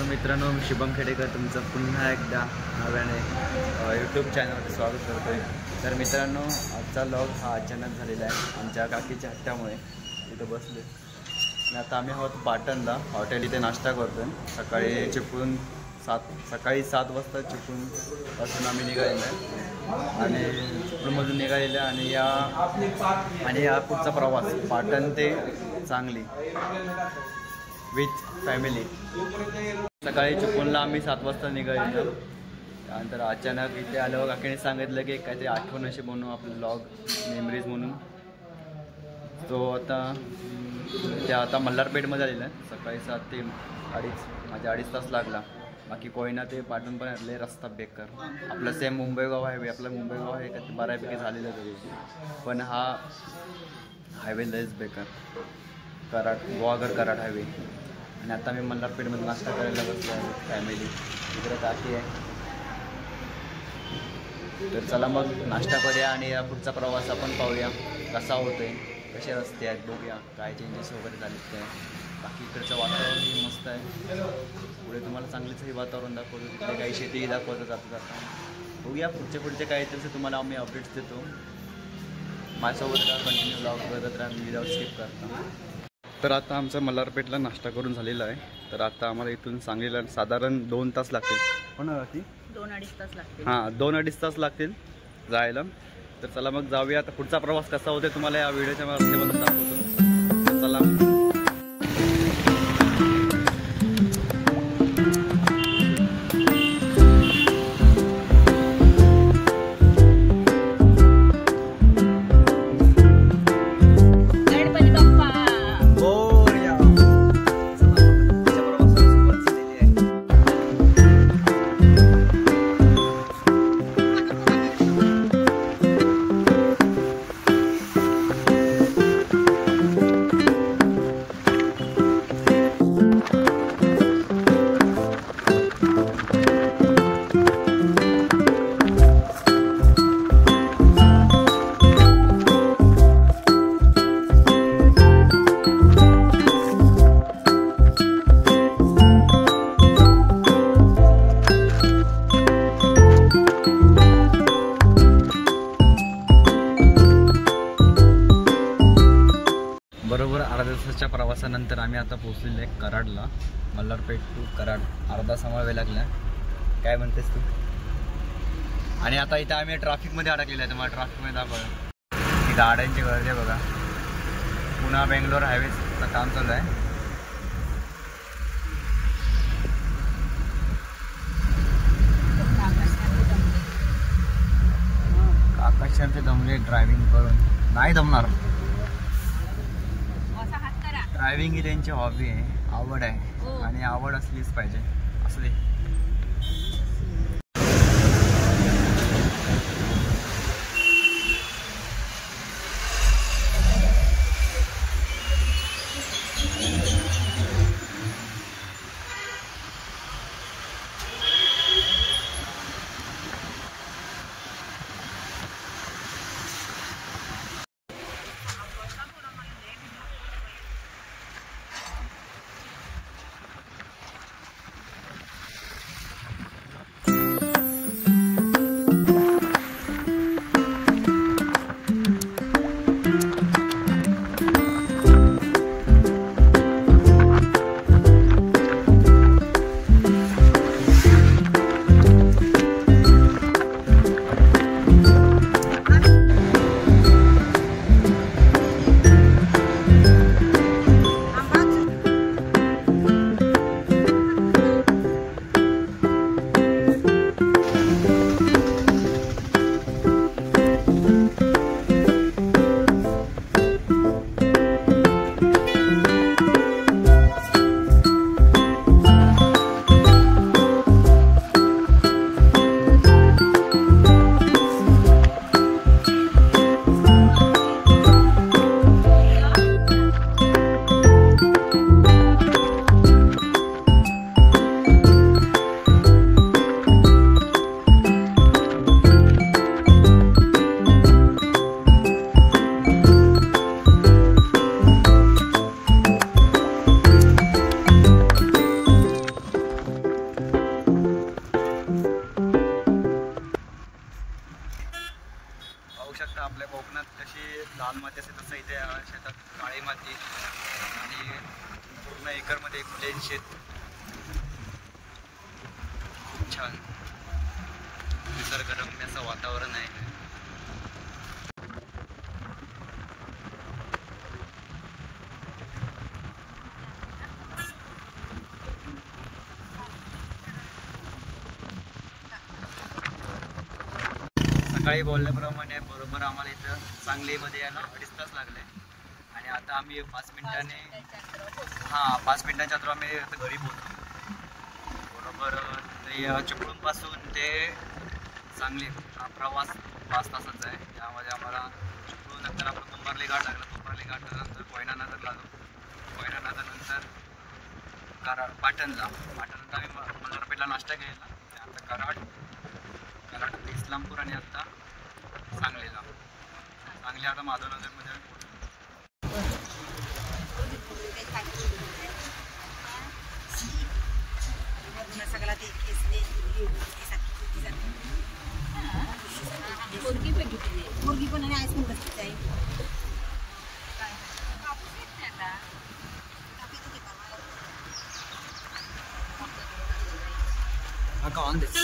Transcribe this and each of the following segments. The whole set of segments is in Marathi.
मित्रांनो, मी शुभम खेडेकर तुमचं पुन्हा एकदा नव्याने यूट्यूब चॅनलमध्ये स्वागत करतो आहे। तर मित्रांनो, आजचा व्लॉग हा अचानक झालेला आहे आमच्या काकीच्या हट्ट्यामुळे। इथं बसले आणि आता आम्ही आहोत पाटणला, हॉटेल इथे नाश्ता करतो आहे। सकाळी 7 वाजता चिपळूण पासून आम्ही निघालेलो आहे आणि चिपळूणमधून निघालेलं आहे आणि या पुढचा प्रवास पाटण ते सांगली विथ फॅमिली। सकाळी चिपळूणला आम्ही 7 वाजता निघालेलो, त्यानंतर अचानक इथे आलो काकीने सांगितलं की काहीतरी आठवण अशी बनवू आपलं व्लॉग मेमरीज म्हणून। तो आता मल्हारपेठमध्ये आलेला आहे। सकाळी 7 ते 2.5 तास लागला। बाकी कोयना ते पाटण पण आले, रस्ता बेकार आपलं सेम मुंबईगाव हायवे, आपला मुंबईगाव आहे का बऱ्यापैकी झालेलं आहे, पण हा हायवे लयच बेकार, गोवागड कराड हायवे। आणि आता मी मल्हारपेठमध्ये नाश्ता करायला बसलो आहे फॅमिली, इकडे काकी आहे। तर चला मग नाश्ता करूया आणि पुढचा प्रवास आपण पाहूया कसा होतोय, कसे रस्ते आहेत, बघूया काय चेंजेस वगैरे झालेत काय। बाकी इकडचं वातावरण मस्त आहे, पुढे तुम्हाला चांगलीच हे वातावरण दाखवतो, तिकडे काही शेतीही दाखवतं जाता। बघूया पुढचे काय त्याचं तुम्हाला आम्ही अपडेट्स देतो। माझ्यासोबत कंटिन्यू व्लॉग बघत राहा, व्हिडिओ स्किप करता। तर आता आमचा मल्हारपेठला नाश्ता करून झालेला आहे। तर आता आम्हाला इथून सांगलीला साधारण 2 तास लागतील, हो ना ती 2-2.5 तास लागतील। हां, 2-2.5 तास लागतील जायला। तर चला मग जाऊया, आता पुढचा प्रवास कसा होतो तुम्हाला या व्हिडिओच्या माध्यमातून दाखवतो। तर चला बरोबर अर्ध्या तासाच्या प्रवासानंतर आम्ही आता पोहोचलेलो आहे कराडला। मल्हारपेठ टू कराड अर्धा समावे लागला, काय म्हणतेस तू? आणि आता इथं आम्ही ट्रॅफिकमध्ये अडकलेलो आहे, तुम्हाला ट्रॅफिकमध्ये दाखवलं ही गाड्यांची गर्दी आहे बघा। पुणे बेंगलोर हायवेचं काम चालू आहे। आकाशात दमले ड्रायव्हिंग करून, नाही दमणार। ड्रायव्हिंग ही त्यांची हॉबी आहे, आवड आहे आणि आवड असलीच पाहिजे, असं ते। आणि पूर्ण एकरमध्ये प्लेन शेत, खूप छान निसर्गरम्य असं वातावरण आहे. सकाळी बोलल्याप्रमाणे बरोबर आम्हाला इथं सांगलीमध्ये यायला 2.5 तास लागले आणि आता आम्ही 5 मिनिटांनी 5 मिनिटांच्या आत आम्ही आता घरी पोहोचलो. बरोबर ते चिपळूणपासून ते सांगली हा प्रवास 5 तासाचा आहे. यामध्ये आम्हाला चिपळूणनंतर आपलं कुंभारली घाट लागला, कुंभारली घाटानंतर कोयना नगर लागलो, कोयना नगरनंतर कराड पाटणला, पाटणनंतर आम्ही मंगळपेठला नाश्ता केला, त्यानंतर कराड इस्लामपूर आणि आता सांगलीला. सांगली आता माधवनगरमध्ये मुर्गी पण आईस्क्रीम बसते आहे. on this.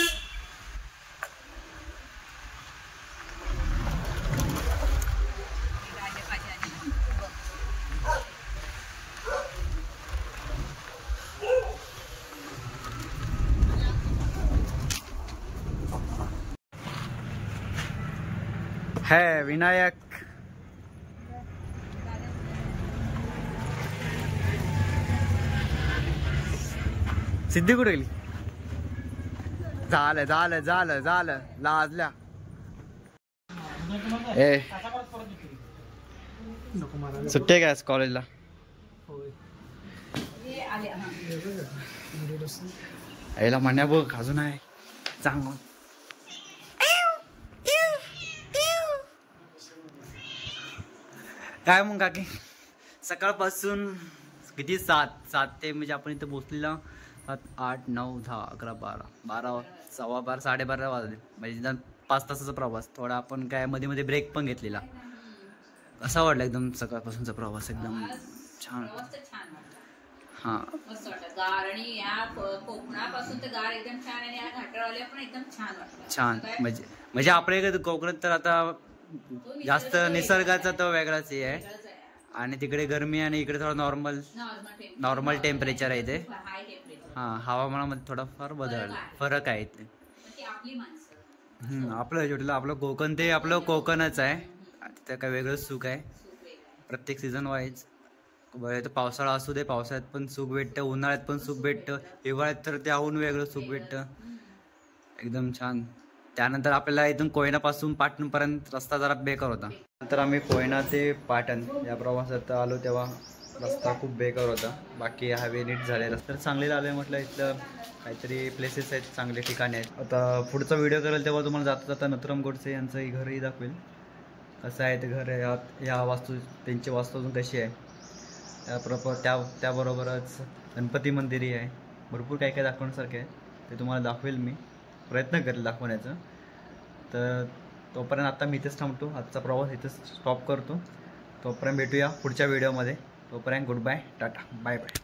है विनायक सिद्धी कुठे गेली? झालं झालं झालं झालं लाजल्या. ए सुट्टी काय कॉलेजला? यायला म्हणण्या बघ अजून आहे चांग. काय मग काकी सकाळपासून किती 7 ते म्हणजे आपण इथं पोचलेला 7, 8, 9, 10, 11, 12, 12, 12 वाजले म्हणजे निदान 5 तासाचा प्रवास. थोडा आपण काय मध्ये मध्ये ब्रेक पण घेतलेला. कसा वाटला एकदम सकाळपासूनचा प्रवास? एकदम छान. हां आणि या कोकणापासून तर गार एकदम छान आणि या घाटावाल्या पण एकदम छान वाटलं. छान म्हणजे आपल्या इकडे कोकणात तर आता जास्त निसर्गाचा तो वेगळाच हे आहे आणि तिकडे गरमी आणि इकडे थोडं नॉर्मल टेम्परेचर आहे इथे. हां हवामानामध्ये थोडाफार फरक आहे इथे. आपलं छोटलं आपलं कोकण ते आपलं कोकणच आहे. तिथं काय वेगळंच सुख आहे प्रत्येक सीझन वाईज. बरं पावसाळा असू दे पावसाळ्यात पण सुख भेटतं, उन्हाळ्यात पण सुख भेटतं, हिवाळ्यात तर त्याहून वेगळं सुख भेटतं. एकदम छान. त्यानंतर आपल्याला इथून कोयनापासून पाटणपर्यंत रस्ता जरा बेकार होता. नंतर आम्ही कोयना ते पाटण या प्रवासात आलो तेव्हा रस्ता खूप बेकार होता. बाकी हायवे नीट झालेला. तर सांगलीला आलं म्हटलं इथलं काहीतरी प्लेसेस आहेत, चांगले ठिकाणे आहेत. आता पुढचा व्हिडिओ करेल तेव्हा तुम्हाला जाता जाता नथुराम गोडसे यांचं घरही दाखवेल. कसं आहे ते घर, या वास्तू त्यांची वास्तू अजून कशी आहे त्याबरोबरच गणपती मंदिरही आहे. भरपूर काय काय दाखवण्यासारखे आहे ते तुम्हाला दाखवेल मी, प्रयत्न करेल दाखवण्याचा. तर तोपर्यंत आता मी इथेच थांबतो. आजचा प्रवास इथेच स्टॉप करतो. तोपर्यंत भेटूया पुढच्या व्हिडिओमध्ये. तोपर्यंत goodbye, ta-ta, bye bye.